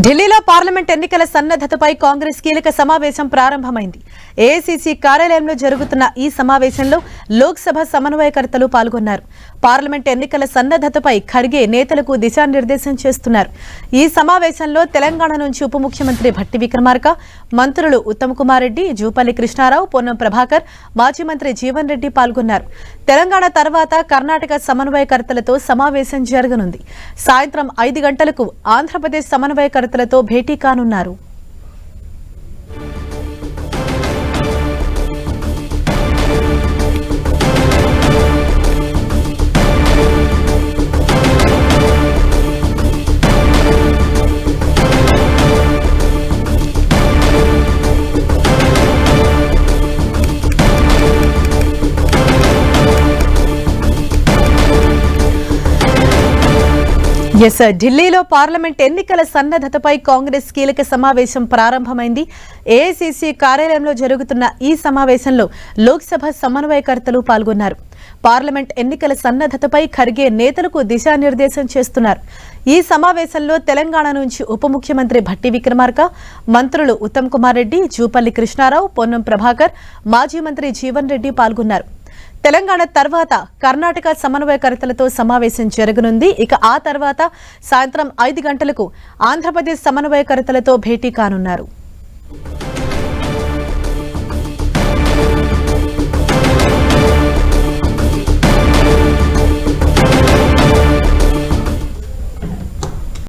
ఢిల్లీలో పార్లమెంట్ ఎన్నికల సన్నద్ధతపై కాంగ్రెస్ కీలక సమావేశం ప్రారంభమైంది. ఏఐసీసీ కార్యాలయంలో జరుగుతున్న ఈ సమావేశంలో లోక్సభ సమన్వయకర్తలు పాల్గొన్నారు. పార్లమెంట్ ఎన్నికల సన్నద్ధతపై ఖర్గే నేతలకు దిశానిర్దేశం చేస్తున్నారు. ఈ సమావేశంలో తెలంగాణ నుంచి ఉప ముఖ్యమంత్రి భట్టి విక్రమార్క, మంత్రులు ఉత్తమ్ కుమార్ రెడ్డి, జూపల్లి కృష్ణారావు, పొన్నం ప్రభాకర్, మాజీ మంత్రి జీవన్ రెడ్డి పాల్గొన్నారు. తెలంగాణ తర్వాత కర్ణాటక సమన్వయకర్తలతో సమావేశం జరగనుంది. సాయంత్రం 5 గంటలకు ఆంధ్రప్రదేశ్ సమన్వయకర్తలతో భేటీ కానున్నారు. ఢిల్లీలో పార్లమెంట్ ఎన్నికల సన్నద్ధతపై కాంగ్రెస్ కీలక సమావేశం ప్రారంభమైంది. ఏఐసీసీ కార్యాలయంలో జరుగుతున్న ఈ సమావేశంలో లోక్సభ సమన్వయకర్తలు పాల్గొన్నారు. పార్లమెంట్ ఎన్నికల సన్నద్ధతపై ఖర్గే నేతలకు దిశానిర్దేశం చేస్తున్నారు. ఈ సమావేశంలో తెలంగాణ నుంచి ఉప ముఖ్యమంత్రి భట్టి విక్రమార్క, మంత్రులు ఉత్తమ్ కుమార్ రెడ్డి, జూపల్లి కృష్ణారావు, పొన్నం ప్రభాకర్, మాజీ మంత్రి జీవన్ రెడ్డి పాల్గొన్నారు. తెలంగాణ తర్వాత కర్ణాటక సమన్వయకర్తలతో సమావేశం జరగనుంది. ఇక ఆ తర్వాత సాయంత్రం 5 గంటలకు ఆంధ్రప్రదేశ్ సమన్వయకర్తలతో భేటీ కానున్నారు.